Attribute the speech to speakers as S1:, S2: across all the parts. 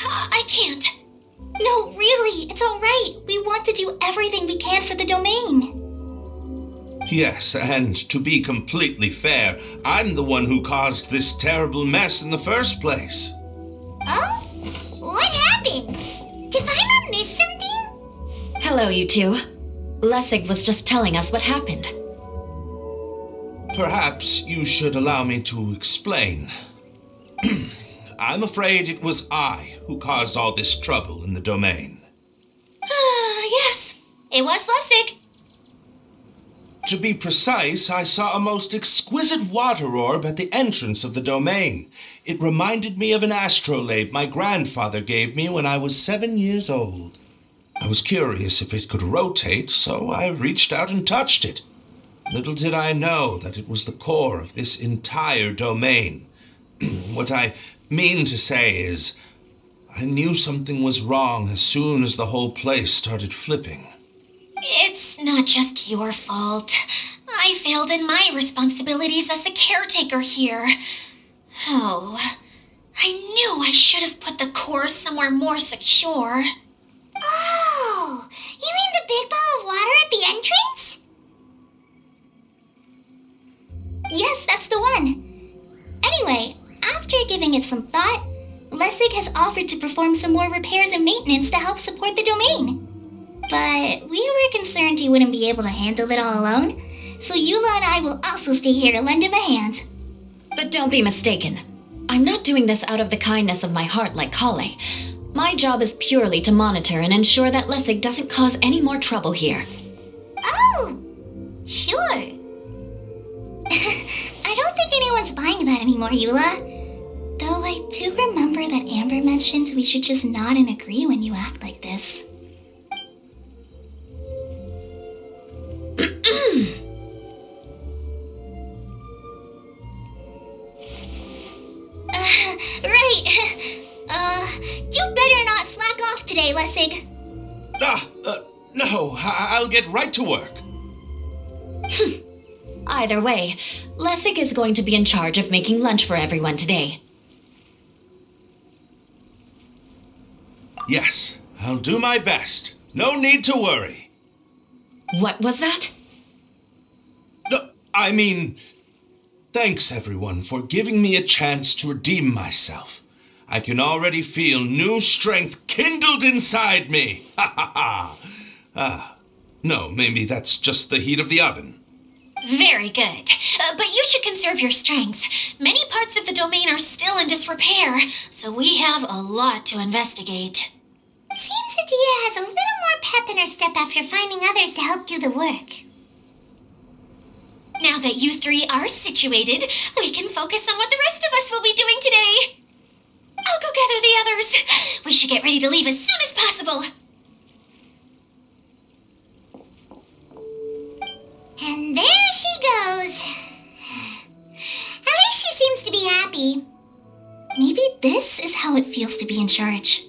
S1: I can't. No, really, it's all right. We want to do everything we can for the domain.
S2: Yes, and to be completely fair, I'm the one who caused this terrible mess in the first place.
S1: Oh? What happened? Did Paimon miss something?
S3: Hello, you two. Lessig was just telling us what happened.
S2: Perhaps you should allow me to explain. I'm afraid it was I who caused all this trouble in the domain.
S1: Yes, it was Lessig.
S2: To be precise, I saw a most exquisite water orb at the entrance of the domain. It reminded me of an astrolabe my grandfather gave me when I was 7 years old. I was curious if it could rotate, so I reached out and touched it. Little did I know that it was the core of this entire domain. What I mean to say is, I knew something was wrong as soon as the whole place started flipping.
S1: It's not just your fault. I failed in my responsibilities as the caretaker here. Oh, I knew I should have put the core somewhere more secure. Oh, you mean the big ball of water at the entrance? Yes, that's the one. Anyway, after giving it some thought, Lessig has offered to perform some more repairs and maintenance to help support the domain. But we were concerned he wouldn't be able to handle it all alone, so Eula and I will also stay here to lend him a hand.
S3: But don't be mistaken. I'm not doing this out of the kindness of my heart like Kale. My job is purely to monitor and ensure that Lessig doesn't cause any more trouble here.
S1: Oh, sure. I don't think anyone's buying that anymore, Eula. Though I do remember that Amber mentioned we should just nod and agree when you act like this. Right. You better not slack off today, Lessig.
S2: No, I'll get right to work.
S3: Either way, Lessig is going to be in charge of making lunch for everyone today.
S2: Yes, I'll do my best. No need to worry.
S3: What was that?
S2: No, thanks everyone for giving me a chance to redeem myself. I can already feel new strength kindled inside me. Ha ha ha. No, maybe that's just the heat of the oven.
S1: Very good. But you should conserve your strength. Many parts of the domain are still in disrepair, so we have a lot to investigate. Seems Adia has a little more pep in her step after finding others to help do the work. Now that you three are situated, we can focus on what the rest of us will be doing today. I'll go gather the others. We should get ready to leave as soon as possible. And there she goes. At least she seems to be happy. Maybe this is how it feels to be in charge.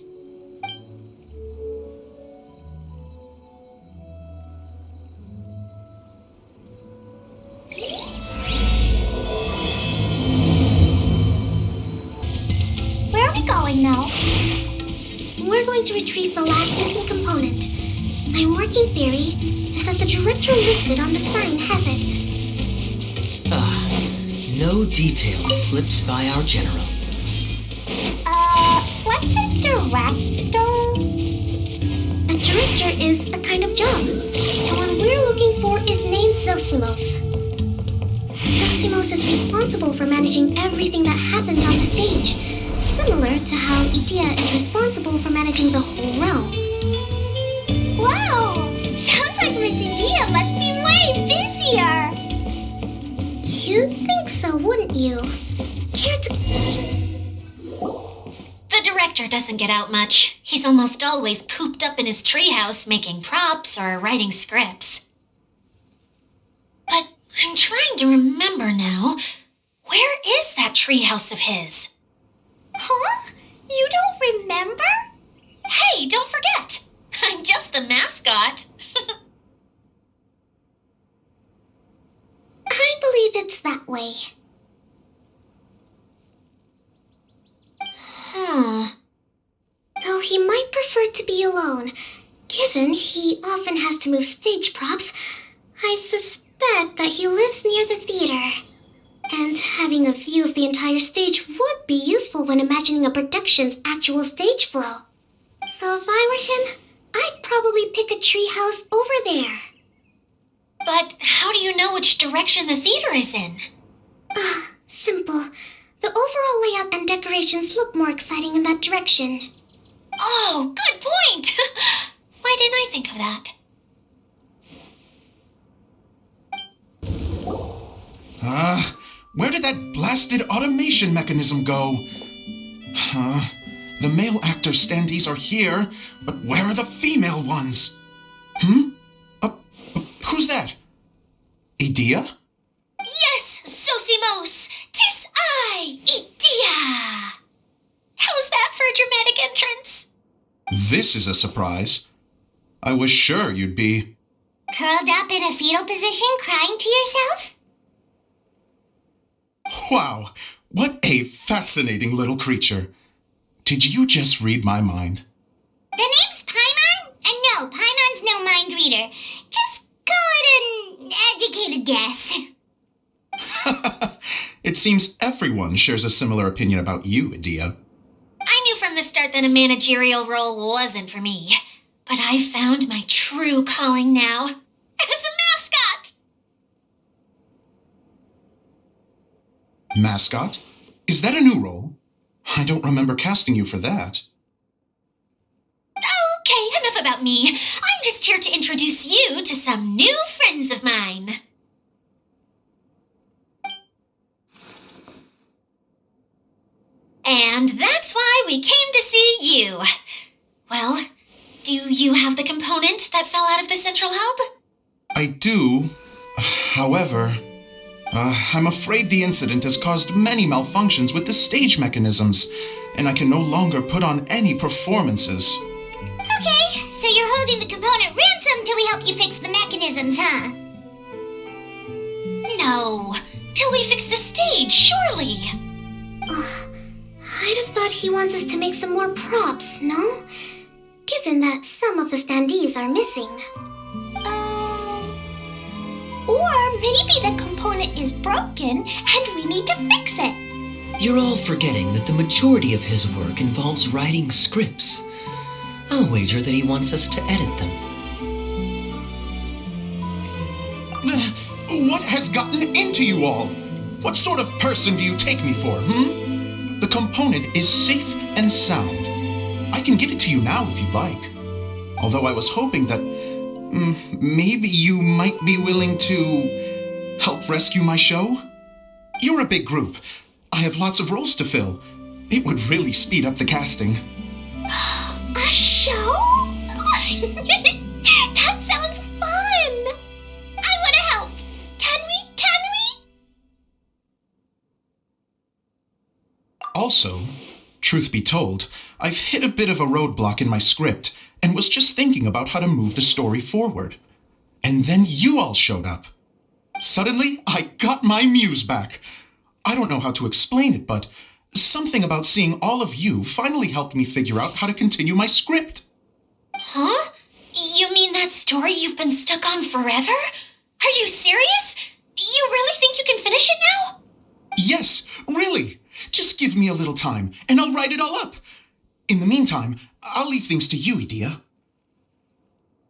S1: Where are we going now? We're going to retrieve the last missing component. My working theory is that the director listed on the sign has it.
S4: No detail slips by our general.
S1: What's a director? A director is a kind of job. The one we're looking for is named Zosimos. Zosimos is responsible for managing everything that happens on the stage, similar to how Idea is responsible for managing the whole realm. Wow! Sounds like Miss Idea must be way busier! You'd think so, wouldn't you? Care to... The director doesn't get out much. He's almost always cooped up in his treehouse making props or writing scripts. But I'm trying to remember now. Where is that treehouse of his? Huh? You don't remember? Hey, don't forget! I'm just the mascot. I believe it's that way.
S5: prefer to be alone. Given he often has to move stage props, I suspect that he lives near the theater. And having a view of the entire stage would be useful when imagining a production's actual stage flow. So if I were him, I'd probably pick a treehouse over there.
S1: But how do you know which direction the theater is in?
S5: Simple. The overall layout and decorations look more exciting in that direction.
S1: Oh, good point! Why didn't I think of that?
S6: Where did that blasted automation mechanism go? The male actor standees are here, but where are the female ones? Who's that? Idea?
S1: Yes, Sosimos! 'Tis I, Idea! How's that for a dramatic entrance?
S6: This is a surprise. I was sure you'd be...
S5: Curled up in a fetal position, crying to yourself?
S6: Wow, what a fascinating little creature. Did you just read my mind?
S5: The name's Paimon? And no, Paimon's no mind reader. Just call it an educated guess.
S6: It seems everyone shares a similar opinion about you, Idea.
S1: I knew from the start that a managerial role wasn't for me. But I found my true calling now. As a mascot!
S6: Mascot? Is that a new role? I don't remember casting you for that.
S1: Okay, enough about me. I'm just here to introduce you to some new friends of mine. And that's why we came to see you. Well, do you have the component that fell out of the central hub?
S6: I do. However, I'm afraid the incident has caused many malfunctions with the stage mechanisms, and I can no longer put on any performances.
S5: Okay, so you're holding the component ransom till we help you fix the mechanisms, huh?
S1: No, till we fix the stage, surely.
S5: I'd have thought he wants us to make some more props, no? Given that some of the standees are missing. Or maybe the component is broken and we need to fix it.
S4: You're all forgetting that the majority of his work involves writing scripts. I'll wager that he wants us to edit them.
S6: What has gotten into you all? What sort of person do you take me for, The component is safe and sound. I can give it to you now if you'd like. Although I was hoping that maybe you might be willing to help rescue my show? You're a big group. I have lots of roles to fill. It would really speed up the casting.
S5: A show? That sounds fun! I want to help! Can we?
S6: Also, truth be told, I've hit a bit of a roadblock in my script and was just thinking about how to move the story forward. And then you all showed up. Suddenly, I got my muse back. I don't know how to explain it, but something about seeing all of you finally helped me figure out how to continue my script.
S1: Huh? You mean that story you've been stuck on forever? Are you serious? You really think you can finish it now?
S6: Yes, really. Just give me a little time, and I'll write it all up. In the meantime, I'll leave things to you, Idea.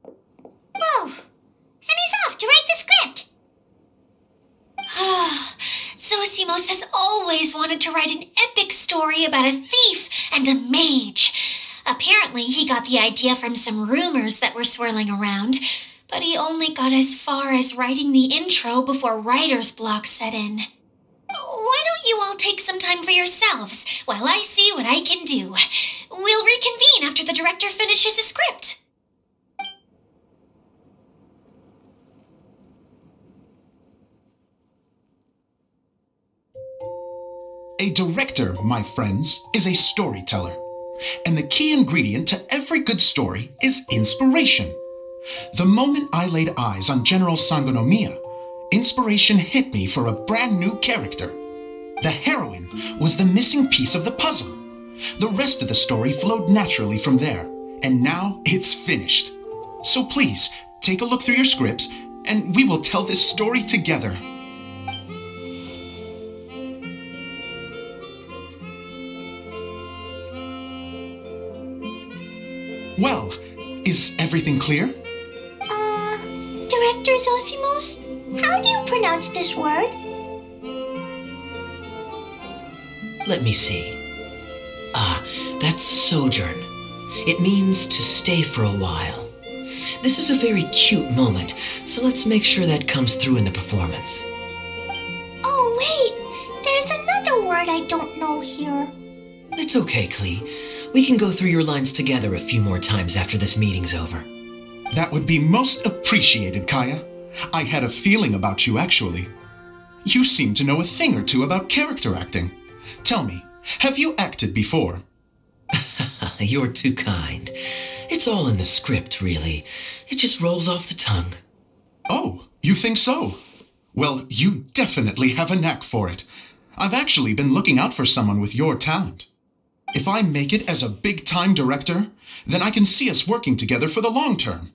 S5: Whoa! And he's off to write the script!
S1: Zosimos has always wanted to write an epic story about a thief and a mage. Apparently, he got the idea from some rumors that were swirling around, but he only got as far as writing the intro before writer's block set in. Why don't you all take some time for yourselves while I see what I can do? We'll reconvene after the director finishes his script.
S6: A director, my friends, is a storyteller. And the key ingredient to every good story is inspiration. The moment I laid eyes on General Sangonomiya, inspiration hit me for a brand new character. The heroine was the missing piece of the puzzle. The rest of the story flowed naturally from there, and now it's finished. So please, take a look through your scripts, and we will tell this story together. Well, is everything clear?
S5: Director Zosimos, how do you pronounce this word?
S4: Let me see. That's sojourn. It means to stay for a while. This is a very cute moment, so let's make sure that comes through in the performance.
S5: Oh, wait, there's another word I don't know here.
S4: It's okay, Klee. We can go through your lines together a few more times after this meeting's over.
S6: That would be most appreciated, Kaya. I had a feeling about you, actually. You seem to know a thing or two about character acting. Tell me, have you acted before?
S4: You're too kind. It's all in the script, really. It just rolls off the tongue.
S6: Oh, you think so? Well, you definitely have a knack for it. I've actually been looking out for someone with your talent. If I make it as a big-time director, then I can see us working together for the long term.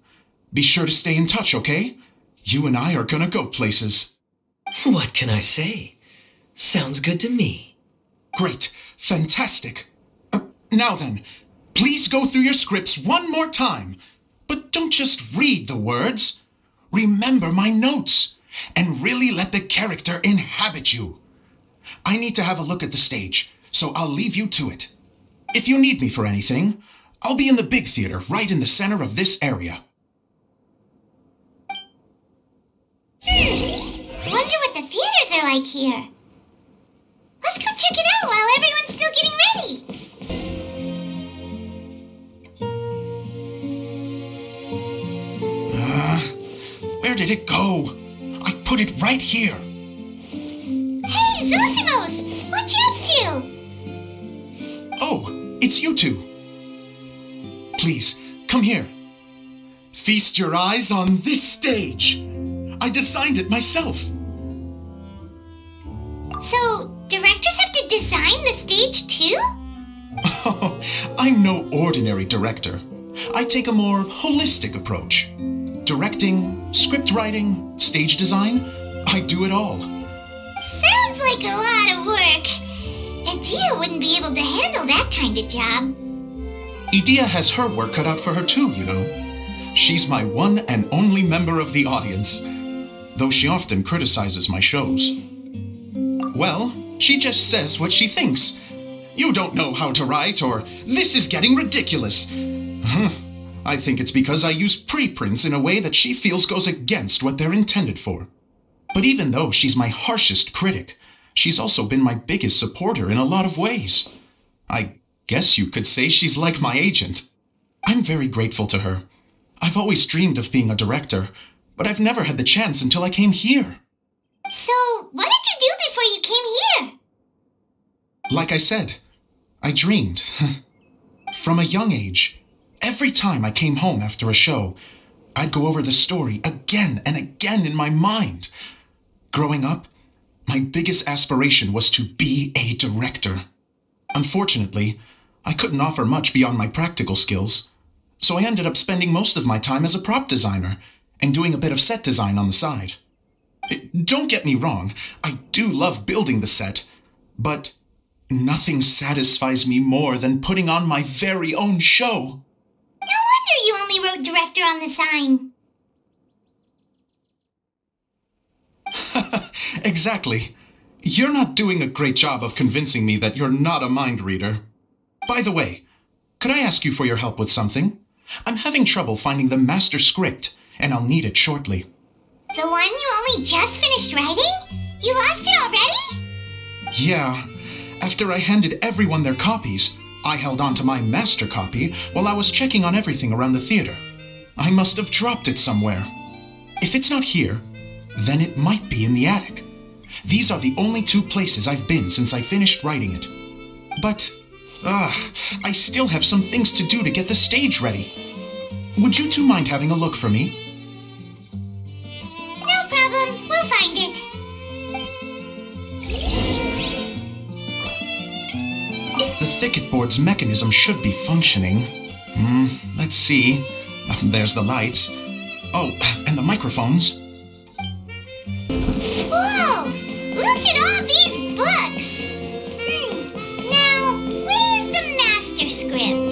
S6: Be sure to stay in touch, okay? You and I are gonna go places.
S4: What can I say? Sounds good to me.
S6: Great. Fantastic. Now then, please go through your scripts one more time. But don't just read the words. Remember my notes, and really let the character inhabit you. I need to have a look at the stage, so I'll leave you to it. If you need me for anything, I'll be in the big theater right in the center of this area.
S5: Wonder what the theaters are like here. Let's go check it out while everyone's still getting ready.
S6: Where did it go? I put it right here.
S5: Hey, Zosimos! What you up to?
S6: Oh, it's you two. Please, come here. Feast your eyes on this stage. I designed it myself.
S5: So, directors have to design the stage too?
S6: Oh, I'm no ordinary director. I take a more holistic approach. Directing, script writing, stage design, I do it all.
S5: Sounds like a lot of work. Adia wouldn't be able to handle that kind of job.
S6: Idia has her work cut out for her too, you know. She's my one and only member of the audience, though she often criticizes my shows. Well, she just says what she thinks. You don't know how to write, or this is getting ridiculous. I think it's because I use preprints in a way that she feels goes against what they're intended for. But even though she's my harshest critic, she's also been my biggest supporter in a lot of ways. I guess you could say she's like my agent. I'm very grateful to her. I've always dreamed of being a director, but I've never had the chance until I came here.
S5: So, what did you do before you came here?
S6: Like I said, I dreamed. From a young age, every time I came home after a show, I'd go over the story again and again in my mind. Growing up, my biggest aspiration was to be a director. Unfortunately, I couldn't offer much beyond my practical skills, so I ended up spending most of my time as a prop designer and doing a bit of set design on the side. Don't get me wrong, I do love building the set, but nothing satisfies me more than putting on my very own show.
S5: No wonder you only wrote director on the sign.
S6: Exactly. You're not doing a great job of convincing me that you're not a mind reader. By the way, could I ask you for your help with something? I'm having trouble finding the master script, and I'll need it shortly.
S5: The one you only just finished writing? You lost it already?
S6: Yeah. After I handed everyone their copies, I held on to my master copy while I was checking on everything around the theater. I must have dropped it somewhere. If it's not here, then it might be in the attic. These are the only two places I've been since I finished writing it. But, I still have some things to do to get the stage ready. Would you two mind having a look for me?
S5: No problem, we'll find it.
S6: The thicket board's mechanism should be functioning. Let's see. There's the lights. Oh, and the microphones.
S5: Whoa! Look at all these books! Now, where's the master script?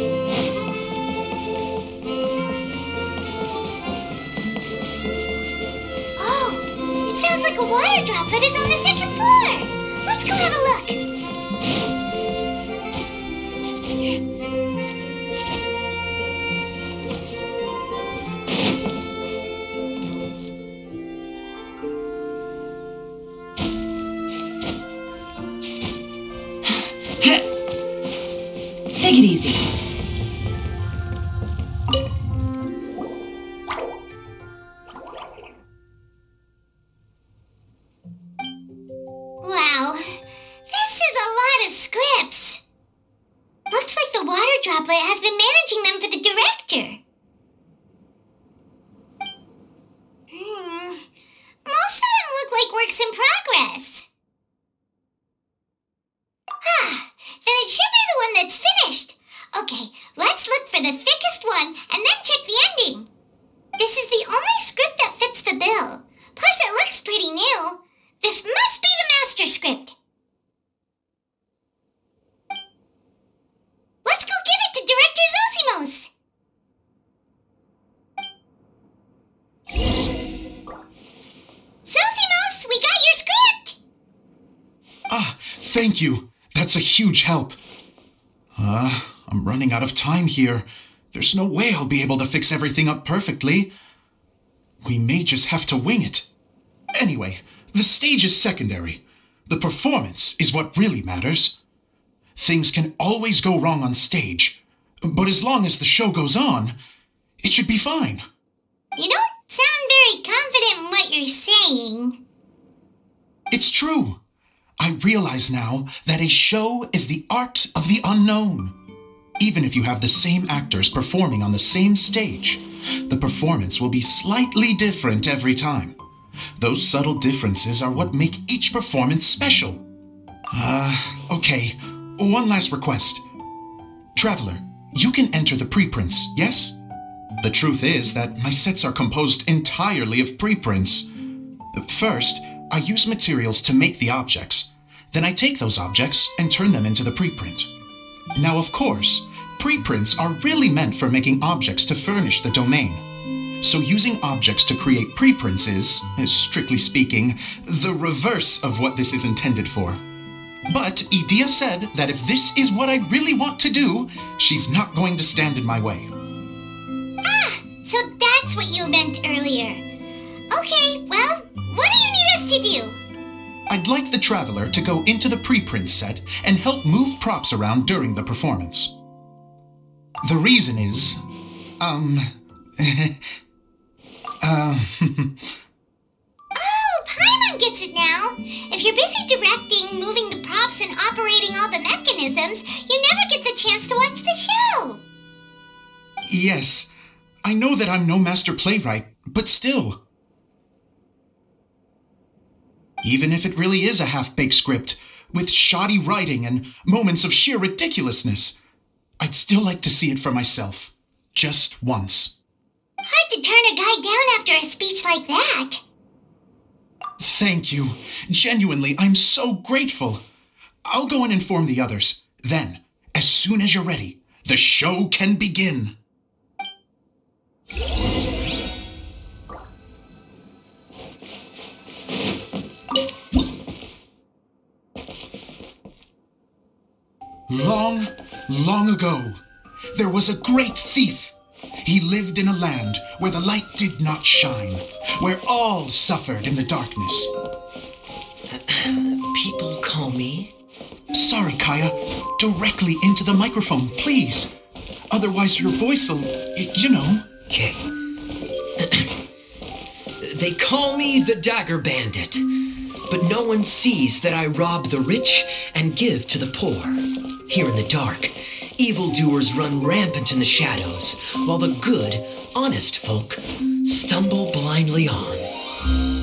S5: Oh, it sounds like a water droplet is on the second floor! Let's go have a look!
S3: Take it easy.
S5: Wow, this is a lot of scripts. Looks like the water droplet has been managing them for the director. Most of them look like works in progress. Then it should be the one that's finished. Okay, let's look for the thickest one and then check the ending. This is the only script that fits the bill. Plus it looks pretty new. This must be the master script. Let's go give it to Director Zosimos. Zosimos, we got your script.
S6: Ah, thank you. That's a huge help. I'm running out of time here. There's no way I'll be able to fix everything up perfectly. We may just have to wing it. Anyway, the stage is secondary. The performance is what really matters. Things can always go wrong on stage, but as long as the show goes on, it should be fine.
S5: You don't sound very confident in what you're saying.
S6: It's true. I realize now that a show is the art of the unknown. Even if you have the same actors performing on the same stage, the performance will be slightly different every time. Those subtle differences are what make each performance special. Okay. One last request. Traveler, you can enter the preprints, yes? The truth is that my sets are composed entirely of preprints. First, I use materials to make the objects. Then I take those objects and turn them into the preprint. Now, of course, preprints are really meant for making objects to furnish the domain. So using objects to create preprints is, strictly speaking, the reverse of what this is intended for. But Edea said that if this is what I really want to do, she's not going to stand in my way.
S5: So that's what you meant earlier. Okay, well, what do you need us to do?
S6: I'd like the Traveler to go into the preprint set and help move props around during the performance. The reason is,
S5: Oh, Paimon gets it now. If you're busy directing, moving the props, and operating all the mechanisms, you never get the chance to watch the show.
S6: Yes, I know that I'm no master playwright, but still. Even if it really is a half-baked script, with shoddy writing and moments of sheer ridiculousness, I'd still like to see it for myself. Just once.
S5: Hard to turn a guy down after a speech like that.
S6: Thank you. Genuinely, I'm so grateful. I'll go and inform the others. Then, as soon as you're ready, the show can begin. Long, long ago, there was a great thief. He lived in a land where the light did not shine, where all suffered in the darkness.
S4: People call me?
S6: Sorry, Kaya. Directly into the microphone, please. Otherwise your voice'll, you know.
S4: Okay. They call me the Dagger Bandit, but no one sees that I rob the rich and give to the poor. Here in the dark, evildoers run rampant in the shadows, while the good, honest folk stumble blindly on,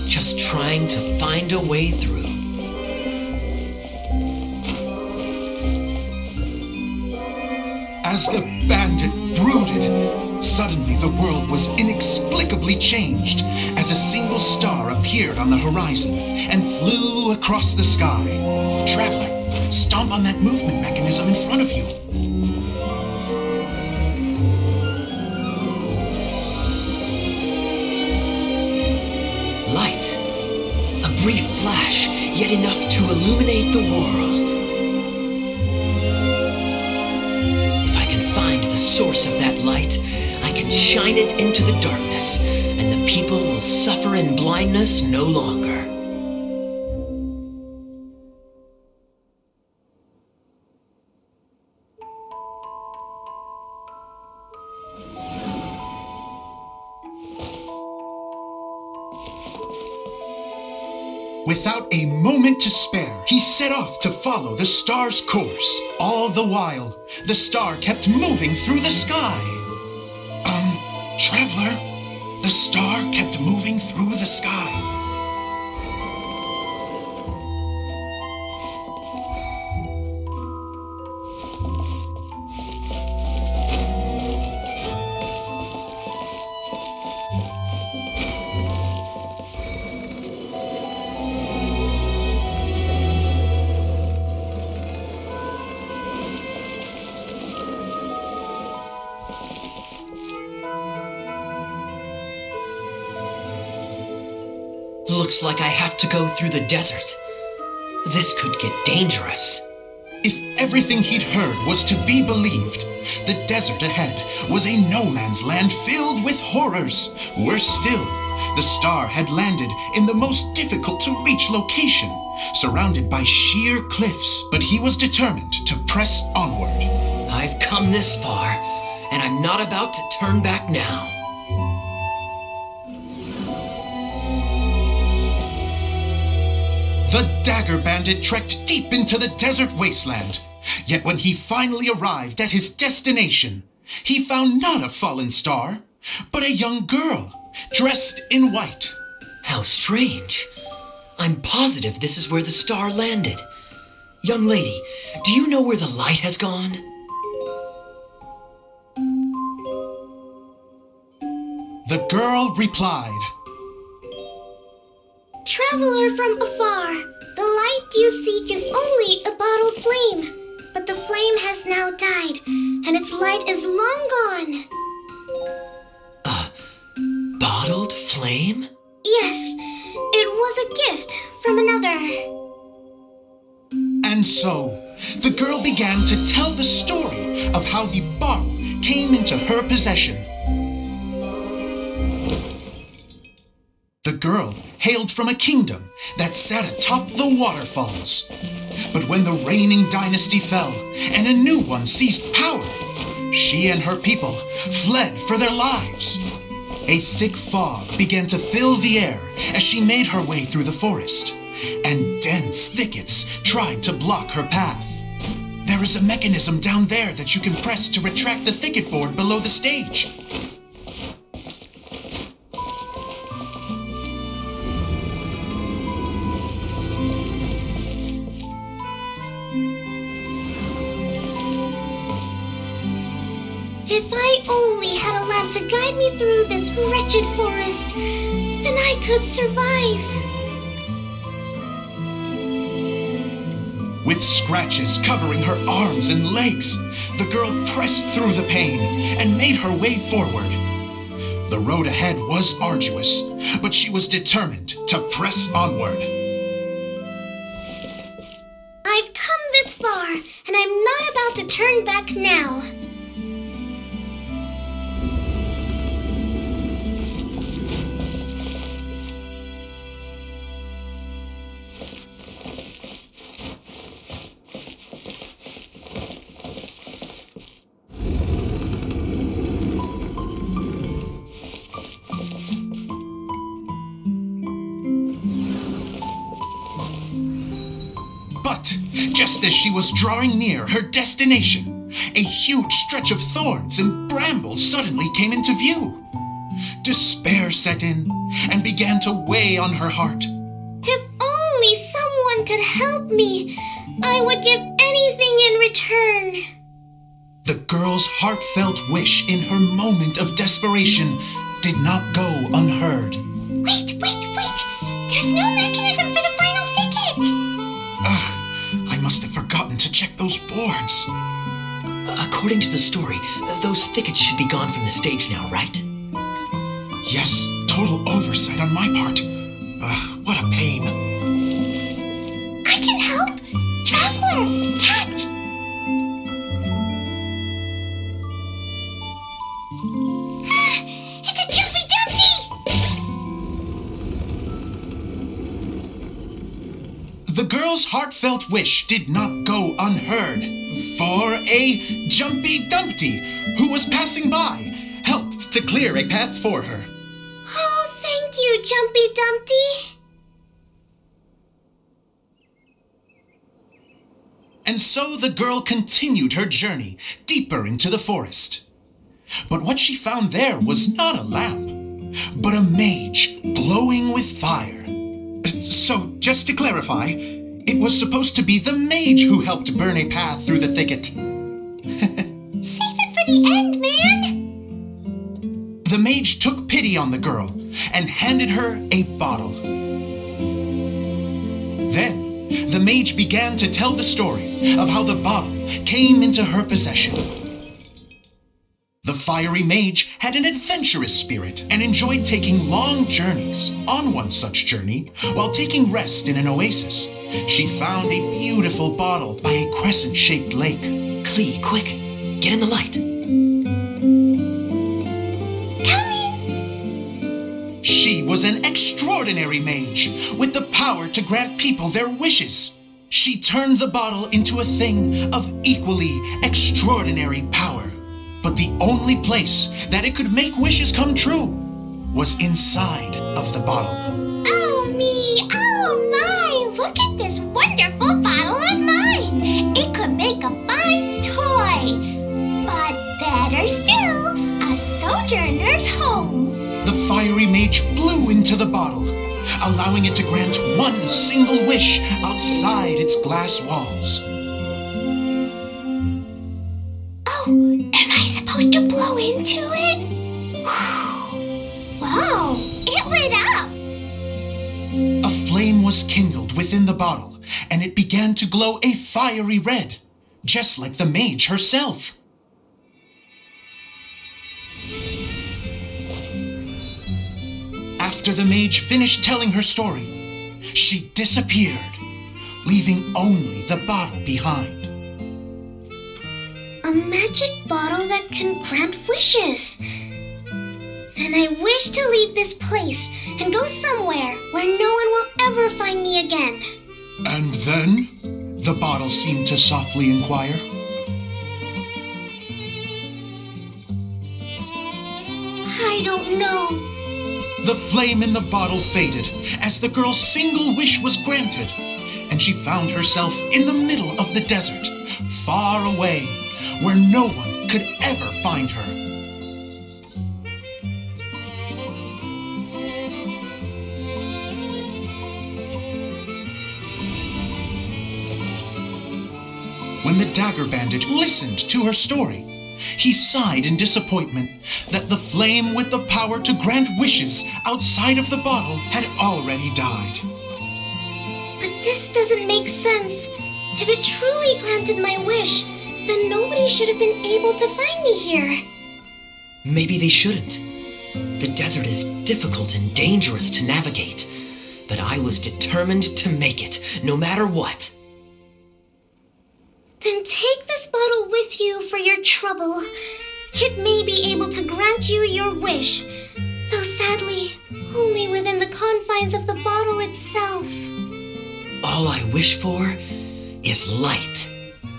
S4: just trying to find a way through.
S6: As the bandit brooded. Suddenly, the world was inexplicably changed as a single star appeared on the horizon and flew across the sky. Traveler, stomp on that movement mechanism in front of you.
S4: Light. A brief flash, yet enough to illuminate the world. If I can find the source of that light, I can shine it into the darkness, and the people will suffer in blindness no longer.
S6: Without a moment to spare, he set off to follow the star's course. All the while, the star kept moving through the sky. Traveler, the star kept moving through the sky.
S4: Looks like I have to go through the desert. This could get dangerous.
S6: If everything he'd heard was to be believed, the desert ahead was a no-man's land filled with horrors. Worse still, the star had landed in the most difficult-to-reach location, surrounded by sheer cliffs, but he was determined to press onward.
S4: I've come this far, and I'm not about to turn back now.
S6: The Dagger Bandit trekked deep into the desert wasteland. Yet when he finally arrived at his destination, he found not a fallen star, but a young girl, dressed in white.
S4: How strange. I'm positive this is where the star landed. Young lady, do you know where the light has gone?
S6: The girl replied,
S5: Traveler from afar, the light you seek is only a bottled flame. But the flame has now died, and its light is long gone.
S4: A bottled flame?
S5: Yes, it was a gift from another.
S6: And so, the girl began to tell the story of how the bottle came into her possession. The girl hailed from a kingdom that sat atop the waterfalls. But when the reigning dynasty fell and a new one seized power, she and her people fled for their lives. A thick fog began to fill the air as she made her way through the forest, and dense thickets tried to block her path. There is a mechanism down there that you can press to retract the thicket board below the stage.
S5: If I only had a lamp to guide me through this wretched forest, then I could survive.
S6: With scratches covering her arms and legs, the girl pressed through the pain and made her way forward. The road ahead was arduous, but she was determined to press onward.
S5: I've come this far, and I'm not about to turn back now.
S6: But just as she was drawing near her destination, a huge stretch of thorns and brambles suddenly came into view. Despair set in and began to weigh on her heart.
S5: If only someone could help me, I would give anything in return.
S6: The girl's heartfelt wish in her moment of desperation did not go unheard.
S5: Wait! There's no mechanism for the final thicket!
S6: Ugh, I must have forgotten to check those boards.
S4: According to the story, those thickets should be gone from the stage now, right?
S6: Yes, total oversight on my part. Ugh, what a pain.
S5: I can help! Traveler, catch! It's a Jumpy Dumpty!
S6: The girl's heartfelt wish did not go unheard, for a Jumpy Dumpty, who was passing by, helped to clear a path for her.
S5: Oh, thank you, Jumpy Dumpty!
S6: And so the girl continued her journey deeper into the forest. But what she found there was not a lamp, but a mage glowing with fire. So, just to clarify, it was supposed to be the mage who helped burn a path through the thicket.
S5: Save it for the end, man!
S6: The mage took pity on the girl and handed her a bottle. Then, the mage began to tell the story of how the bottle came into her possession. The fiery mage had an adventurous spirit and enjoyed taking long journeys. On one such journey, while taking rest in an oasis, she found a beautiful bottle by a crescent-shaped lake.
S4: Klee, quick, get in the light.
S6: She was an extraordinary mage with the power to grant people their wishes. She turned the bottle into a thing of equally extraordinary power. But the only place that it could make wishes come true was inside of the bottle.
S5: Oh me, oh my! Look at this wonderful bottle of mine! It could make a fine toy! But better still, a sojourner's home!
S6: The fiery mage blew into the bottle, allowing it to grant one single wish outside its glass walls.
S5: Oh, am I supposed to blow into it? Wow, it lit up!
S6: A flame was kindled within the bottle, and it began to glow a fiery red, just like the mage herself. After the mage finished telling her story, she disappeared, leaving only the bottle behind.
S5: A magic bottle that can grant wishes. Then I wish to leave this place and go somewhere where no one will ever find me again.
S6: And then? The bottle seemed to softly inquire.
S5: I don't know.
S6: The flame in the bottle faded as the girl's single wish was granted, and she found herself in the middle of the desert, far away, where no one could ever find her. When the dagger bandit listened to her story, he sighed in disappointment that the flame with the power to grant wishes outside of the bottle had already died.
S5: But this doesn't make sense. If it truly granted my wish, then nobody should have been able to find me here.
S4: Maybe they shouldn't. The desert is difficult and dangerous to navigate, but I was determined to make it, no matter what.
S5: Then take this bottle with you for your trouble. It may be able to grant you your wish, though sadly, only within the confines of the bottle itself.
S4: All I wish for is light.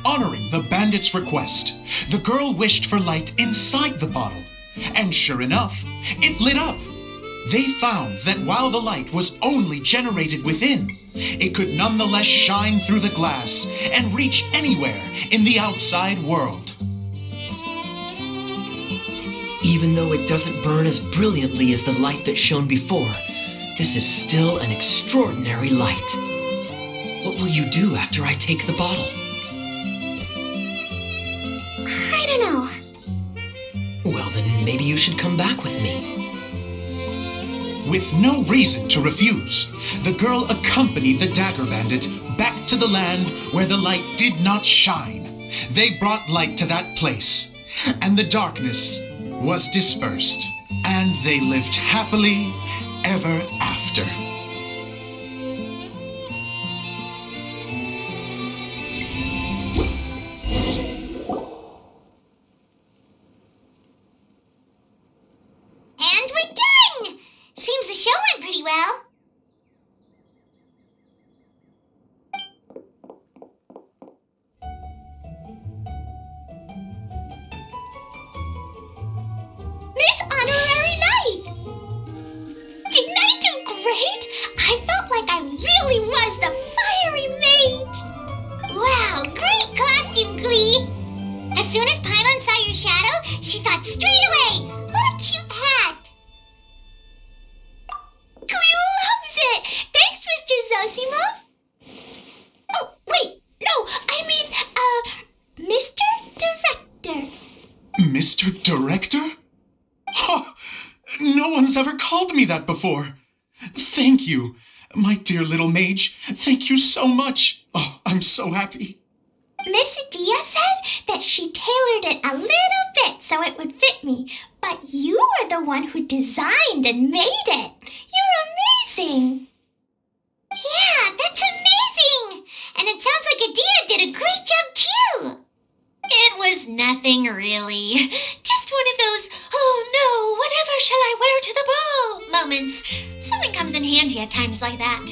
S6: Honoring the bandit's request, the girl wished for light inside the bottle, and sure enough, it lit up. They found that while the light was only generated within, it could nonetheless shine through the glass and reach anywhere in the outside world.
S4: Even though it doesn't burn as brilliantly as the light that shone before, this is still an extraordinary light. What will you do after I take the bottle?
S5: I don't know.
S4: Well, then maybe you should come back with me.
S6: With no reason to refuse, the girl accompanied the dagger bandit back to the land where the light did not shine. They brought light to that place, and the darkness was dispersed, and they lived happily ever after.
S5: And we're done! Seems the show went pretty well. Miss Honorary Knight! Didn't I do great? I felt like I really was the fiery mage! Wow, great costume, Glee! As soon as Paimon saw your shadow, she thought straight away, what a cute hat! Glee loves it! Thanks, Mr. Zosimov! Oh, wait, no, I mean, Mr. Director.
S6: Mr. Director? Oh, no one's ever called me that before. Thank you, my dear little mage. Thank you so much. Oh, I'm so happy.
S5: Miss Adia said that she tailored it a little bit so it would fit me, but you are the one who designed and made it. You're amazing. Yeah, that's amazing. And it sounds like Adia did a great job too.
S1: It was nothing really. Just one of those, oh no, whatever shall I wear to the ball moments. Sewing comes in handy at times like that.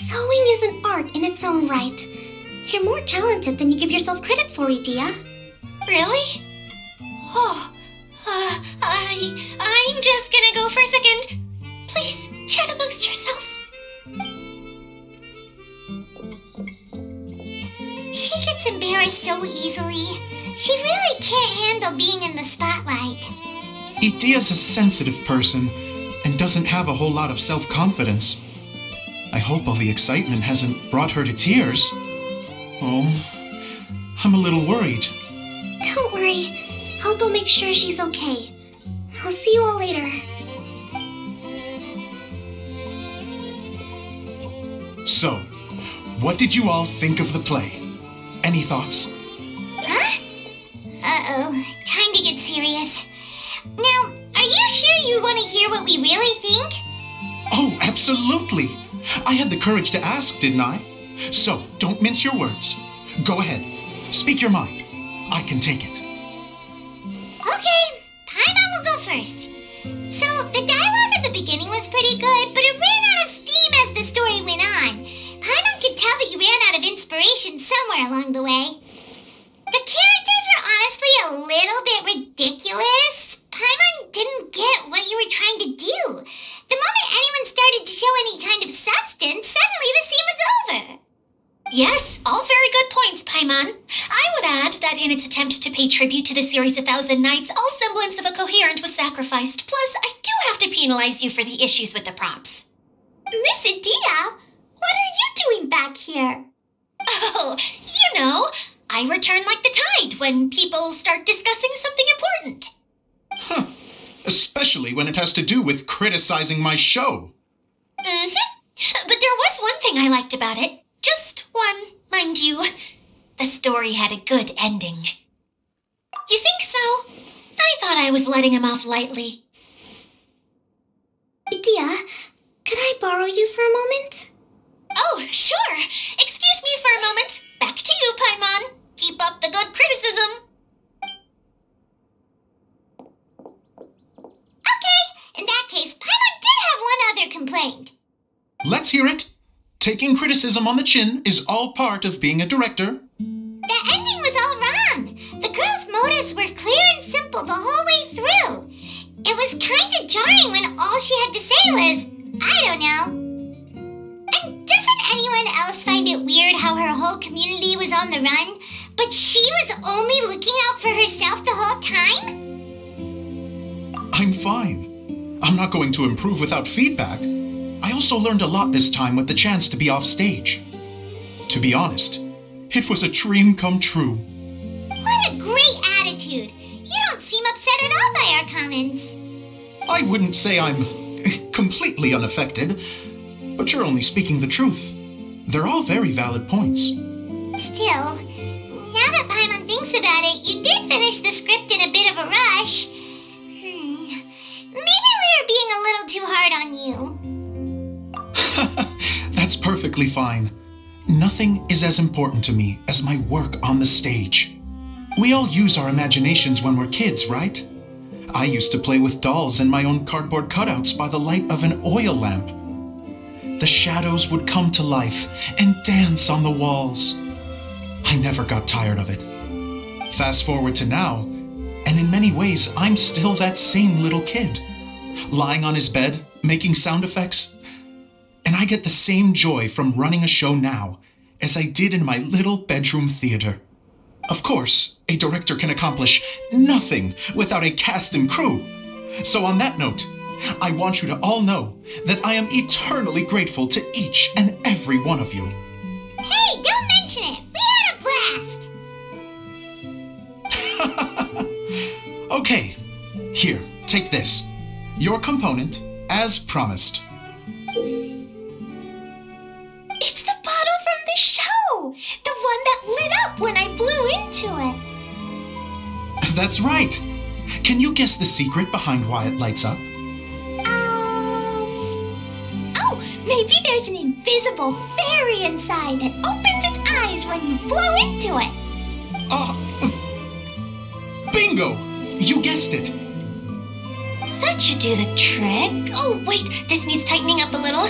S5: Sewing is an art in its own right. You're more talented than you give yourself credit for, Adia.
S1: Really? Oh, I'm just gonna go for a second. Please, chat amongst yourselves.
S5: She gets embarrassed so easily. She really can't handle being in the spotlight.
S6: Idia's a sensitive person and doesn't have a whole lot of self-confidence. I hope all the excitement hasn't brought her to tears. Oh, I'm a little worried.
S5: Don't worry. I'll go make sure she's okay. I'll see you all later.
S6: So, what did you all think of the play? Any thoughts?
S5: Huh? Uh-oh. Time to get serious. Now, are you sure you want to hear what we really think?
S6: Oh, absolutely. I had the courage to ask, didn't I? So, don't mince your words. Go ahead. Speak your mind. I can take it.
S5: Okay, Paimon will go first. So, the dialogue at the beginning was pretty good, but it ran out of steam as the story went on. Paimon could tell that you ran out of inspiration somewhere along the way. The characters were honestly a little bit ridiculous. Paimon didn't get what you were trying to do. The moment anyone started to show any kind of substance, suddenly the scene was over.
S1: Yes, all very good points, Paimon. I would add that in its attempt to pay tribute to the series 1,000 Nights, all semblance of a coherent was sacrificed. Plus, I do have to penalize you for the issues with the props.
S5: Miss Adia, what are you doing back here?
S1: Oh, you know, I return like the tide when people start discussing something important.
S6: Huh. Especially when it has to do with criticizing my show.
S1: Mm-hmm. But there was one thing I liked about it. Just one, mind you. The story had a good ending. You think so? I thought I was letting him off lightly.
S5: Adia, could I borrow you for a moment?
S1: Oh, sure. Excuse me for a moment. Back to you, Paimon. Keep up the good criticism.
S5: Okay, in that case, Paimon did have one other complaint.
S6: Let's hear it. Taking criticism on the chin is all part of being a director.
S5: The ending was all wrong. The girl's motives were clear and simple the whole way through. It was kind of jarring when all she had to say was, I don't know. And doesn't anyone else find it weird how her whole community was on the run, but she was only looking out for herself the whole time?
S6: I'm fine. I'm not going to improve without feedback. I also learned a lot this time with the chance to be off stage. To be honest, It was a dream come true.
S5: What a great attitude! You don't seem upset at all by our comments.
S6: I wouldn't say I'm completely unaffected, but you're only speaking the truth. They're all very valid points.
S5: Still, now that Paimon thinks about it, you did finish the script in a bit of a rush. Maybe we were being a little too hard on you.
S6: That's perfectly fine. Nothing is as important to me as my work on the stage. We all use our imaginations when we're kids, right? I used to play with dolls and my own cardboard cutouts by the light of an oil lamp. The shadows would come to life and dance on the walls. I never got tired of it. Fast forward to now, and in many ways, I'm still that same little kid, lying on his bed, making sound effects. And I get the same joy from running a show now as I did in my little bedroom theater. Of course, a director can accomplish nothing without a cast and crew. So on that note, I want you to all know that I am eternally grateful to each and every one of you.
S5: Hey, don't mention it! We had a blast!
S6: Okay, here, take this. Your component, as promised.
S3: It's the bottle from the show! The one that lit up when I blew into it.
S6: That's right. Can you guess the secret behind why it lights up?
S3: Oh, maybe there's an invisible fairy inside that opens its eyes when you blow into it.
S6: Bingo! You guessed it.
S1: That should do the trick. Oh, wait, this needs tightening up a little.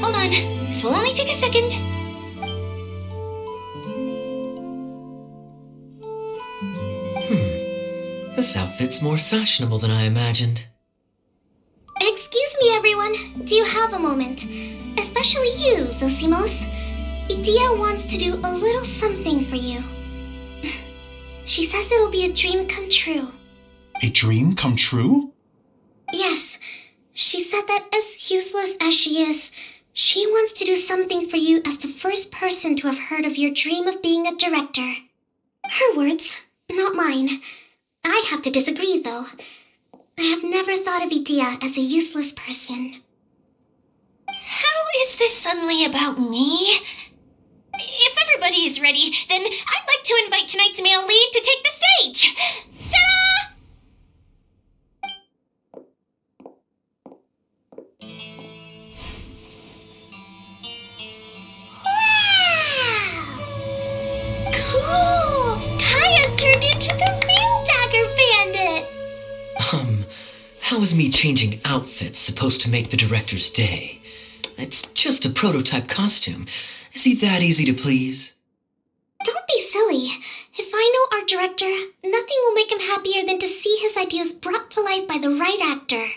S1: Hold on, this will only take a second.
S4: This outfit's more fashionable than I imagined.
S5: Excuse me, everyone. Do you have a moment? Especially you, Zosimos. Idea wants to do a little something for you. She says it'll be a dream come true.
S6: A dream come true?
S5: Yes. She said that as useless as she is, she wants to do something for you as the first person to have heard of your dream of being a director. Her words, not mine. I'd have to disagree, though. I have never thought of Idea as a useless person.
S1: How is this suddenly about me? If everybody is ready, then I'd like to invite tonight's male lead to take the stage. Ta-da!
S5: Wow!
S3: Cool! Kaya's turned into the real Dagger Bandit!
S4: How is me changing outfits supposed to make the director's day? It's just a prototype costume. Is he that easy to please?
S5: Don't be silly. If I know our director, nothing will make him happier than to see his ideas brought to life by the right actor.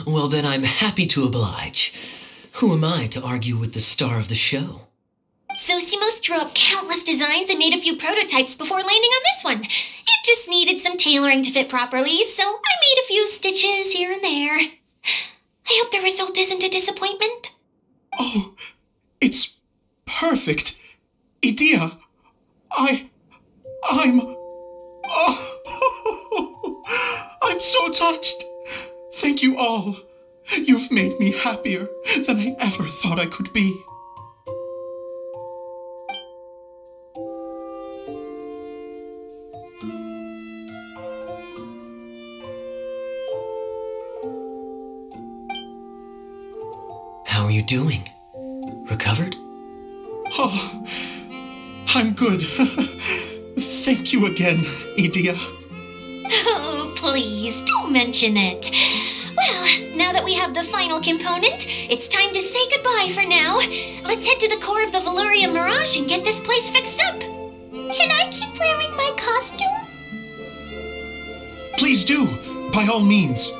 S4: Well, then I'm happy to oblige. Who am I to argue with the star of the show?
S1: Zosimos drew up countless designs and made a few prototypes before landing on this one. It just needed some tailoring to fit properly, so I made a few stitches here and there. I hope the result isn't a disappointment.
S6: Oh, it's perfect. Idea, I'm I'm so touched. Thank you all. You've made me happier than I ever thought I could be.
S4: How are you doing? Recovered?
S6: Oh, I'm good. Thank you again, Idea.
S1: Oh, please, don't mention it. Well, now that we have the final component, it's time to say goodbye for now. Let's head to the core of the Veluria Mirage and get this place fixed up.
S3: Can I keep wearing my costume?
S6: Please do, by all means.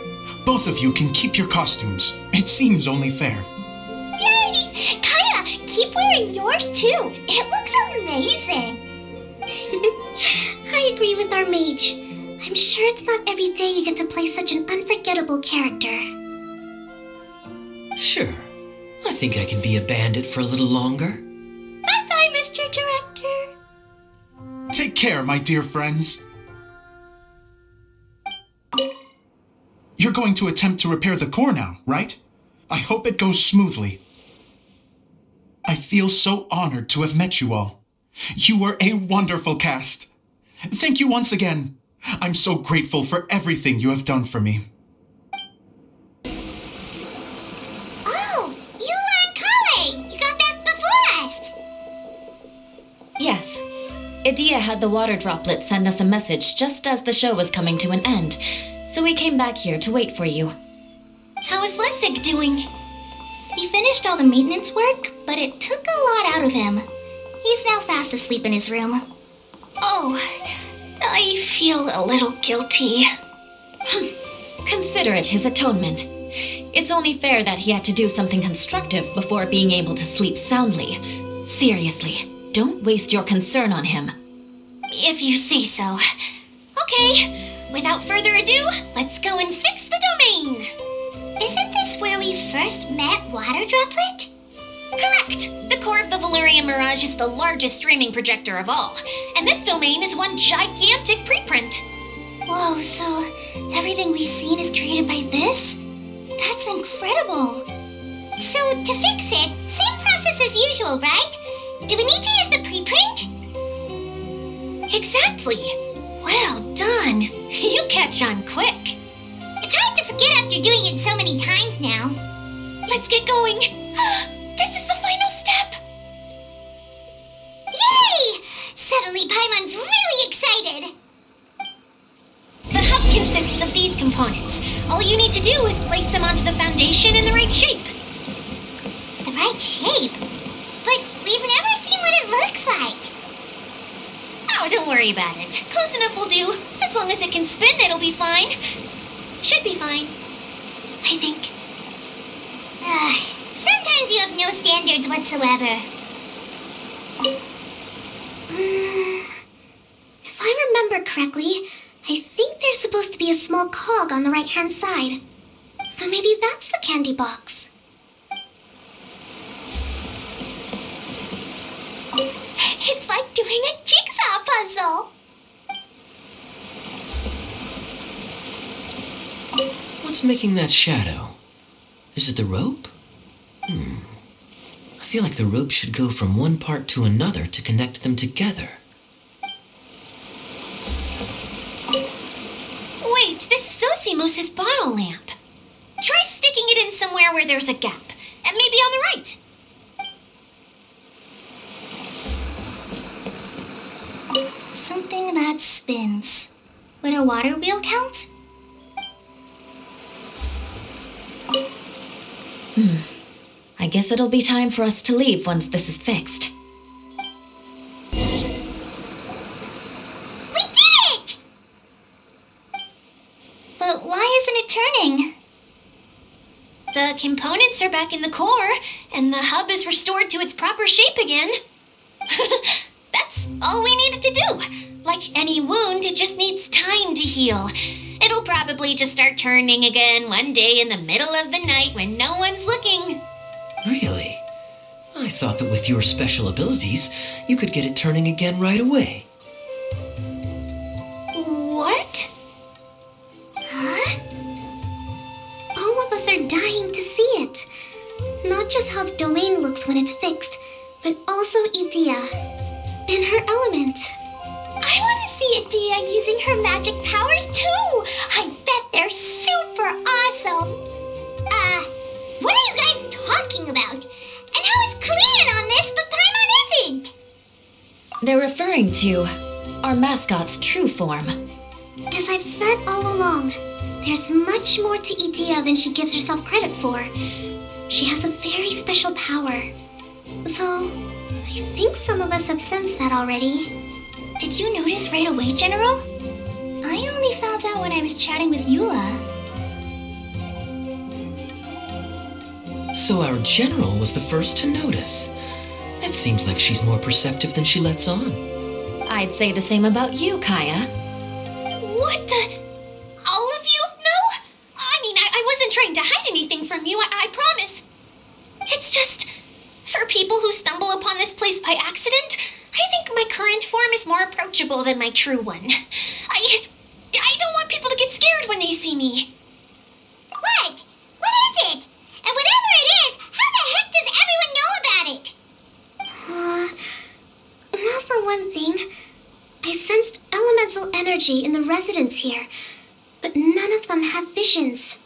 S6: Both of you can keep your costumes. It seems only fair.
S3: Yay! Kaya, keep wearing yours too. It looks amazing.
S5: I agree with our mage. I'm sure it's not every day you get to play such an unforgettable character.
S4: Sure. I think I can be a bandit for a little longer.
S5: Bye-bye, Mr. Director.
S6: Take care, my dear friends. You're going to attempt to repair the core now, right? I hope it goes smoothly. I feel so honored to have met you all. You were a wonderful cast. Thank you once again. I'm so grateful for everything you have done for me.
S5: Oh, Eula and Kale! You got back before us!
S3: Yes. Idea had the water droplet send us a message just as the show was coming to an end, so we came back here to wait for you.
S1: How is Lessig doing?
S5: He finished all the maintenance work, but it took a lot out of him. He's now fast asleep in his room.
S1: Oh, I feel a little guilty.
S3: Consider it his atonement. It's only fair that he had to do something constructive before being able to sleep soundly. Seriously, don't waste your concern on him.
S1: If you say so. Okay, without further ado, let's go and fix the domain.
S5: Isn't this where we first met Water Droplet?
S1: Correct! The core of the Valerian Mirage is the largest streaming projector of all, and this domain is one gigantic preprint.
S5: Whoa, so everything we've seen is created by this? That's incredible. So to fix it, same process as usual, right? Do we need to use the preprint?
S1: Exactly! Well done! You catch on quick.
S5: It's hard to forget after doing it so many times now.
S1: Let's get going! This is the final step!
S5: Yay! Suddenly Paimon's really excited!
S1: The hub consists of these components. All you need to do is place them onto the foundation in the right shape.
S5: The right shape? But we've never seen what it looks like.
S1: Oh, don't worry about it. Close enough will do. As long as it can spin, it'll be fine. Should be fine. I think.
S5: Sometimes you have no standards whatsoever. If I remember correctly, I think there's supposed to be a small cog on the right-hand side. So maybe that's the candy box. It's like doing a jigsaw puzzle.
S4: What's making that shadow? Is it the rope? I feel like the rope should go from one part to another to connect them together.
S1: Wait, this is Zosimos' bottle lamp. Try sticking it in somewhere where there's a gap. And maybe on the right.
S5: Something that spins. Would a water wheel count?
S3: I guess it'll be time for us to leave once this is fixed.
S5: We did it! But why isn't it turning?
S1: The components are back in the core, and the hub is restored to its proper shape again. That's all we needed to do. Like any wound, it just needs time to heal. It'll probably just start turning again one day in the middle of the night when no one's looking.
S4: Really? I thought that with your special abilities, you could get it turning again right away.
S1: What?
S5: Huh? All of us are dying to see it. Not just how the domain looks when it's fixed, but also Idea and her element. I want to see Idea using her magic powers too. I bet they're super awesome. What are you guys talking about? And how is Clean on this, but Paimon isn't?
S3: They're referring to our mascot's true form.
S5: As I've said all along, there's much more to Idea than she gives herself credit for. She has a very special power. Though, I think some of us have sensed that already. Did you notice right away, General? I only found out when I was chatting with Eula.
S4: So our general was the first to notice. It seems like she's more perceptive than she lets on.
S3: I'd say the same about you, Kaya.
S1: What the? All of you? No? I mean, I wasn't trying to hide anything from you, I promise. It's just, for people who stumble upon this place by accident, I think my current form is more approachable than my true one. I don't want people to get scared when they see me.
S5: What? What is it? And whatever it is, how the heck does everyone know about it? Well, for one thing, I sensed elemental energy in the residents here, but none of them have visions.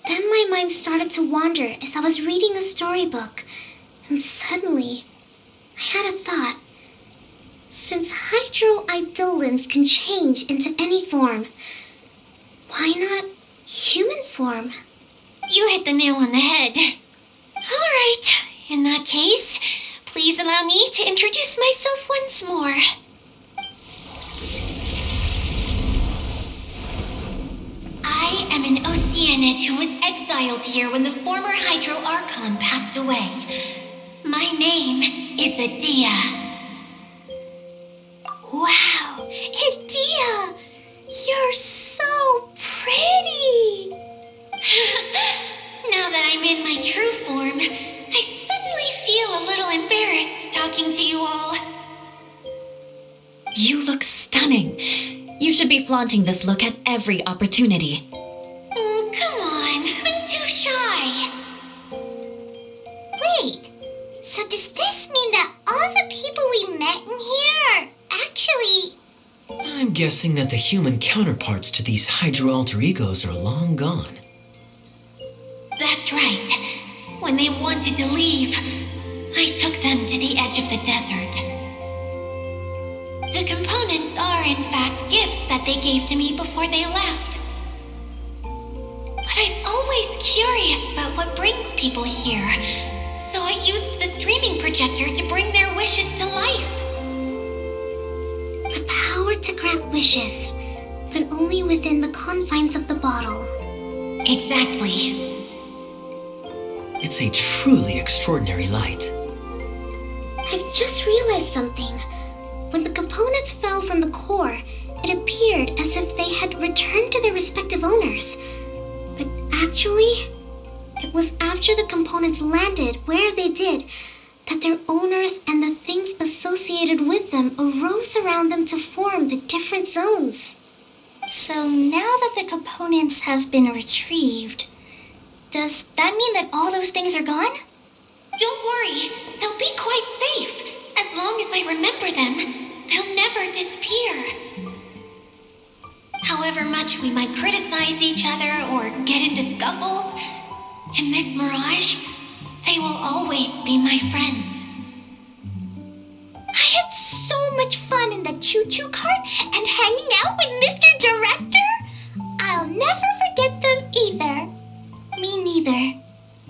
S5: Then my mind started to wander as I was reading the storybook, and suddenly, I had a thought. Since hydroidolins can change into any form, why not human form?
S1: You hit the nail on the head. All right, in that case, please allow me to introduce myself once more. I am an Oceanid who was exiled here when the former Hydro Archon passed away. My name is Adia.
S5: Wow, Adia! You're so pretty!
S1: Now that I'm in my true form, I suddenly feel a little embarrassed talking to you all.
S3: You look stunning. You should be flaunting this look at every opportunity.
S1: Oh, come on, I'm too shy.
S5: Wait, so does this mean that all the people we met in here are actually...
S4: I'm guessing that the human counterparts to these Hydro alter egos are long gone.
S1: That's right. When they wanted to leave, I took them to the edge of the desert. The components are, in fact, gifts that they gave to me before they left. But I'm always curious about what brings people here, so I used the streaming projector to bring their wishes to life.
S5: The power to grant wishes, but only within the confines of the bottle.
S1: Exactly.
S4: It's a truly extraordinary light.
S5: I've just realized something. When the components fell from the core, it appeared as if they had returned to their respective owners. But actually, it was after the components landed where they did that their owners and the things associated with them arose around them to form the different zones.
S1: So now that the components have been retrieved, does that mean that all those things are gone? Don't worry, they'll be quite safe. As long as I remember them, they'll never disappear. However much we might criticize each other or get into scuffles, in this mirage, they will always be my friends.
S5: I had so much fun in the choo-choo cart and hanging out with Mr. Director. I'll never forget them either.
S1: Me neither.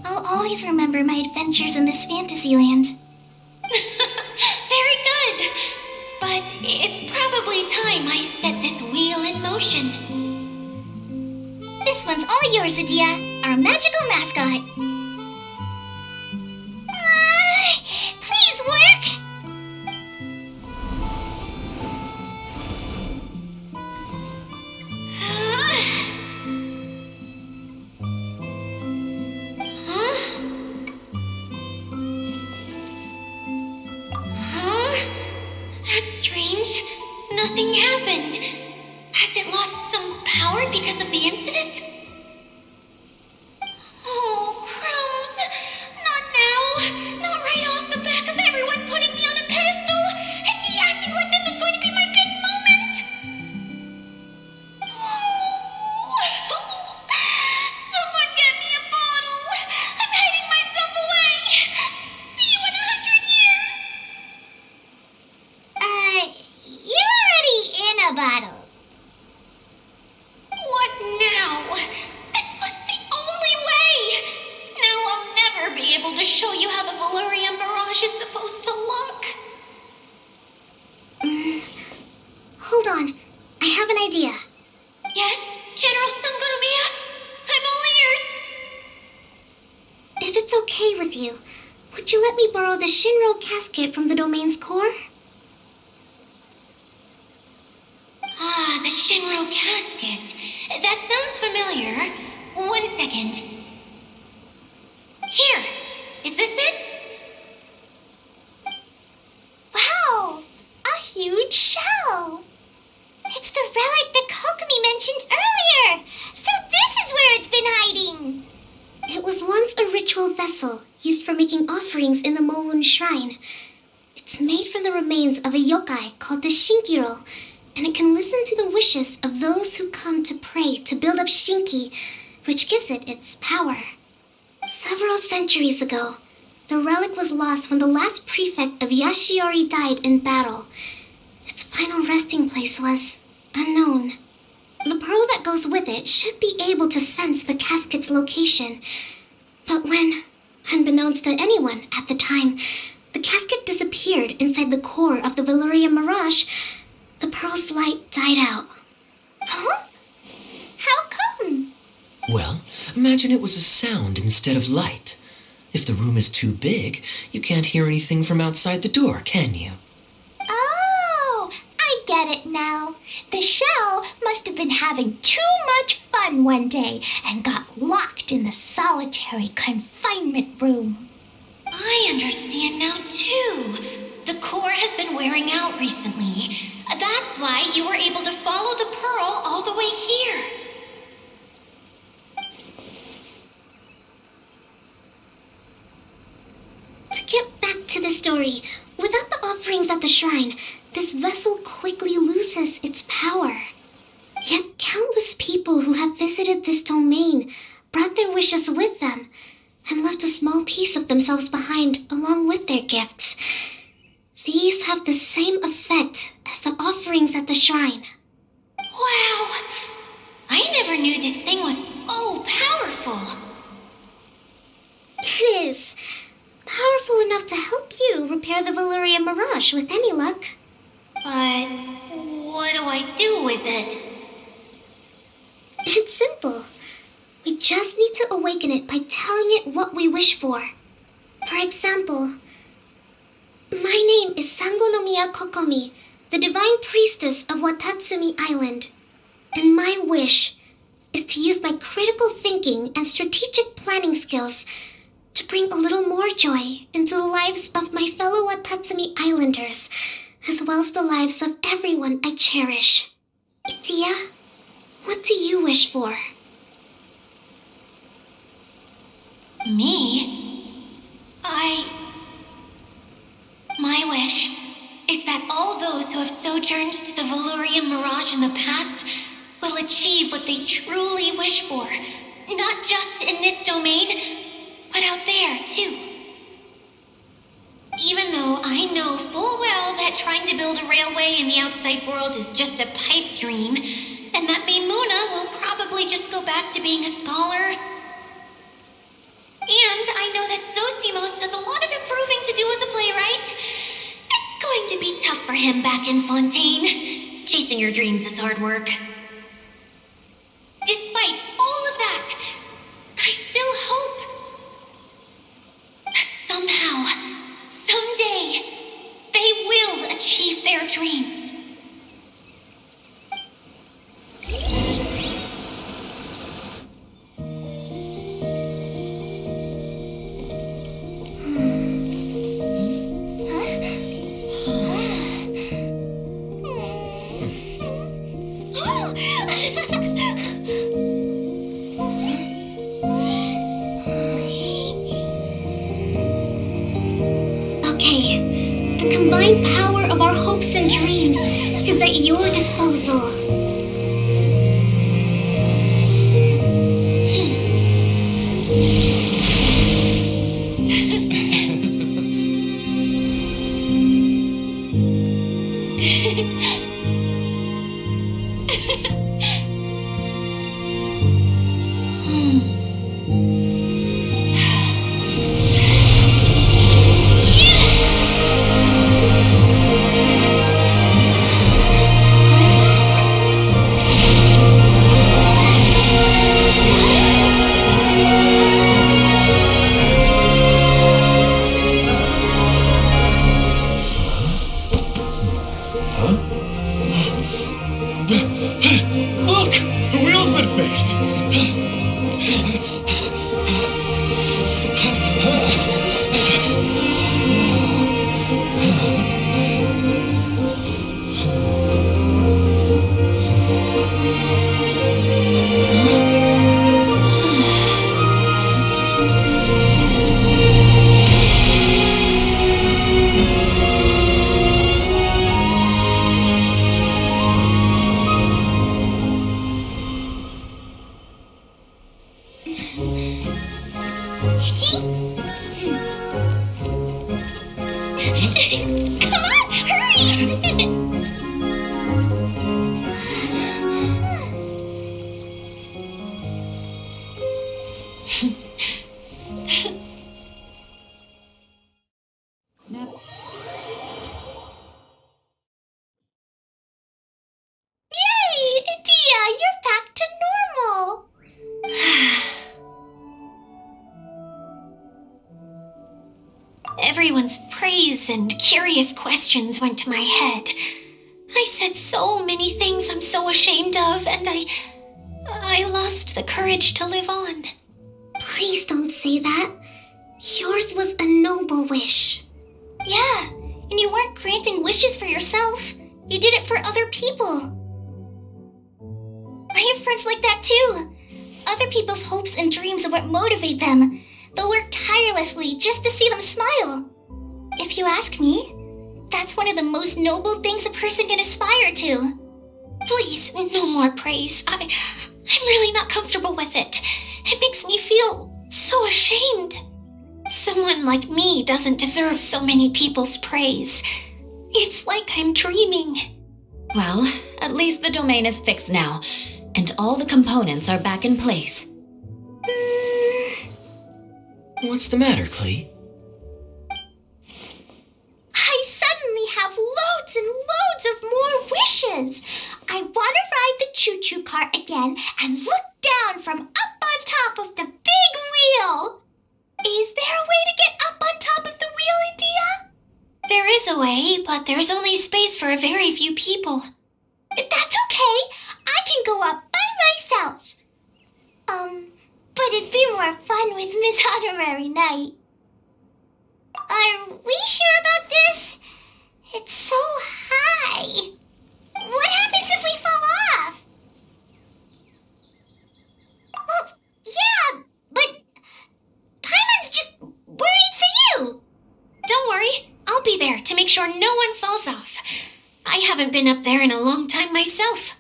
S1: I'll always remember my adventures in this fantasy land. Very good. But it's probably time I set this wheel in motion.
S5: This one's all yours, Adia, our magical mascot. Please work!
S1: That's strange. Nothing happened. Has it lost some power because of the incident? Oh, crumbs. Not now. Not right off the back of everyone putting me on a pedestal and me acting like this is going to be my big moment. Oh. Someone get me a bottle. I'm hiding myself away. See you in 100 years.
S5: You're already in a bottle.
S1: What now? This was the only way! Now I'll never be able to show you how the Valurian Mirage is supposed to look.
S5: Hold on. I have an idea.
S1: Yes, General Sangonomiya? I'm all ears.
S5: If it's okay with you, would you let me borrow the Shinro casket from the domain's core?
S1: Ah, the Shinro casket. That sounds familiar. 1 second. Here, Is this it?
S5: Wow! A huge shell! It's the relic that Kokomi mentioned earlier! So this is where it's been hiding! It was once a ritual vessel used for making offerings in the Mohun Shrine. It's made from the remains of a yokai called the Shinkiro, and it can listen to the wishes of those who come to pray to build up Shinki, which gives it its power. Several centuries ago, the relic was lost when the last prefect of Yashiori died in battle. Its final resting place was unknown. The pearl that goes with it should be able to sense the casket's location. But when, unbeknownst to anyone at the time, the casket disappeared inside the core of the Valyria Mirage, the pearl's light died out. Huh? How come?
S4: Well, imagine it was a sound instead of light. If the room is too big, you can't hear anything from outside the door, can you?
S5: Oh, I get it now. The shell must have been having too much fun one day and got locked in the solitary confinement room.
S1: I understand now, too. The core has been wearing out recently. That's why you were able to follow the pearl all the way here.
S5: To get back to the story, without the offerings at the shrine, this vessel quickly loses its power. Yet countless people who have visited this domain brought their wishes with them and left a small piece of themselves behind along with their gifts. These have the same effect as the offerings at the shrine.
S1: Wow! I never knew this thing was so powerful.
S5: It is. Powerful enough to help you repair the Valyria Mirage with any luck.
S1: But what do I do with it?
S5: It's simple. We just need to awaken it by telling it what we wish for. For example, my name is Sangonomiya Kokomi, the divine priestess of Watatsumi Island. And my wish is to use my critical thinking and strategic planning skills to bring a little more joy into the lives of my fellow Watatsumi Islanders, as well as the lives of everyone I cherish. Itia, what do you wish for?
S1: Me? My wish is that all those who have sojourned to the Valyria Mirage in the past will achieve what they truly wish for, not just in this domain, but out there, too. Even though I know full well that trying to build a railway in the outside world is just a pipe dream, and that Maimuna will probably just go back to being a scholar. And I know that Zosimos has a lot of improving to do as a playwright. It's going to be tough for him back in Fontaine. Chasing your dreams is hard work. Despite all of that, I still hope that somehow, someday, they will achieve their dreams.
S5: Okay, the combined power of our hopes and dreams is at your disposal. Come on, hurry! Yay! Dia, you're back to normal!
S1: Everyone's praise and curious questions went to my head. I said so many things I'm so ashamed of, and I lost the courage to live on.
S5: Please don't say that. Yours was a noble wish.
S1: Yeah, and you weren't granting wishes for yourself. You did it for other people. I have friends like that too. Other people's hopes and dreams are what motivate them. They'll work tirelessly just to see them smile. If you ask me, that's one of the most noble things a person can aspire to. Please, no more praise. I'm really not comfortable with it. It makes me feel so ashamed. Someone like me doesn't deserve so many people's praise. It's like I'm dreaming.
S3: Well, at least the domain is fixed now, and all the components are back in place.
S4: What's the matter, Klee?
S5: I suddenly have loads and loads of more wishes. I want to ride the choo-choo cart again and look down from up on top of the big wheel. Is there a way to get up on top of the wheel, Adia?
S1: There is a way, but there's only space for a very few people.
S5: That's okay. I can go up by myself. But it'd be more fun with Miss Honorary Knight. Are we sure about this? It's so high. What happens if we fall off? Well, yeah, but Paimon's just worried for you.
S1: Don't worry, I'll be there to make sure no one falls off. I haven't been up there in a long time myself.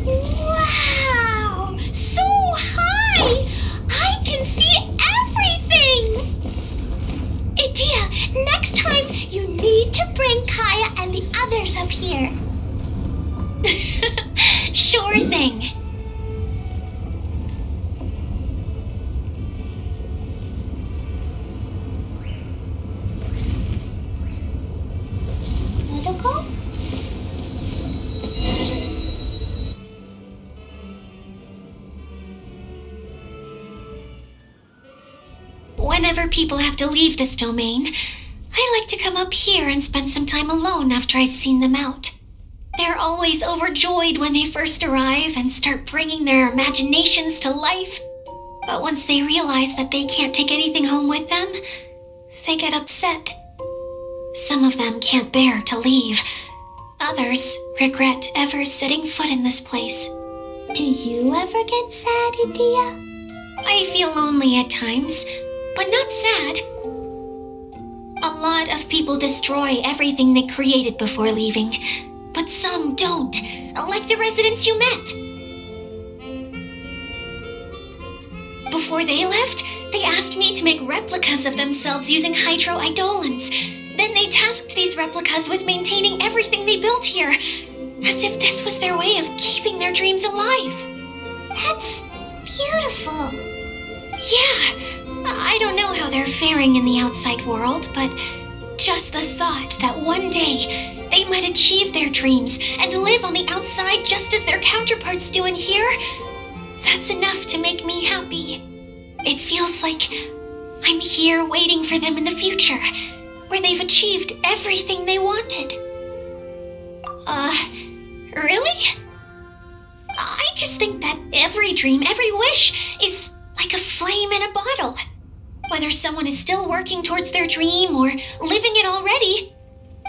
S5: Wow! So high! I can see everything! Adia, next time you need to bring Kaya and the others up here.
S1: Sure thing.
S5: Protocol?
S1: Whenever people have to leave this domain, I like to come up here and spend some time alone after I've seen them out. They're always overjoyed when they first arrive and start bringing their imaginations to life. But once they realize that they can't take anything home with them, they get upset. Some of them can't bear to leave. Others regret ever setting foot in this place.
S5: Do you ever get sad, Adia?
S1: I feel lonely at times, but not sad. A lot of people destroy everything they created before leaving, but some don't, like the residents you met. Before they left, they asked me to make replicas of themselves using hydroidolins. Then they tasked these replicas with maintaining everything they built here, as if this was their way of keeping their dreams alive.
S5: That's beautiful.
S1: Yeah, I don't know how they're faring in the outside world, but just the thought that one day they might achieve their dreams and live on the outside just as their counterparts do in here, that's enough to make me happy. It feels like I'm here waiting for them in the future, where they've achieved everything they wanted. Really? I just think that every dream, every wish is like a flame in a bottle. Whether someone is still working towards their dream or living it already,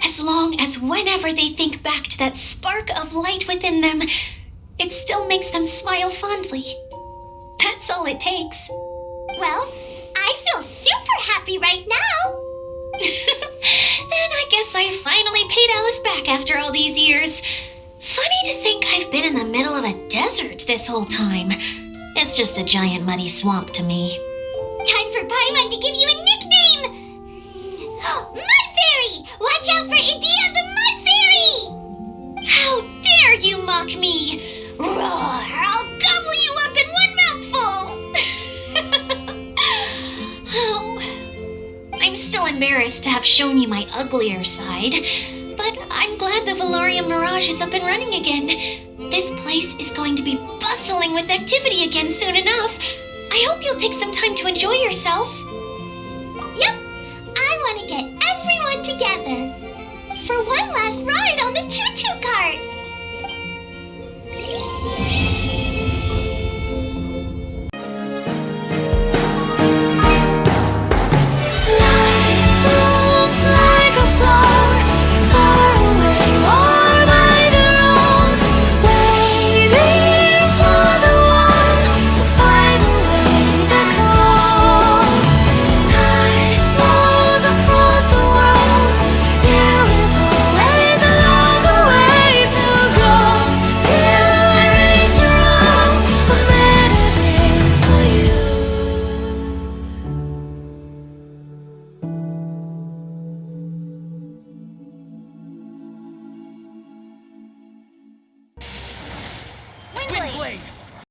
S1: as long as whenever they think back to that spark of light within them, it still makes them smile fondly. That's all it takes.
S5: Well, I feel super happy right now.
S1: Then I guess I finally paid Alice back after all these years. Funny to think I've been in the middle of a desert this whole time. It's just a giant muddy swamp to me.
S5: Time for Paimon to give you a nickname! Mud Fairy! Watch out for Idea the Mud Fairy!
S1: How dare you mock me! Roar! I'll gobble you up in one mouthful! Oh, I'm still embarrassed to have shown you my uglier side, but I'm glad the Valorium Mirage is up and running again. This place is going to be bustling with activity again soon enough. I hope you'll take some time to enjoy yourselves.
S5: Yep, I want to get everyone together for one last ride on the choo-choo cart.
S7: Windblade!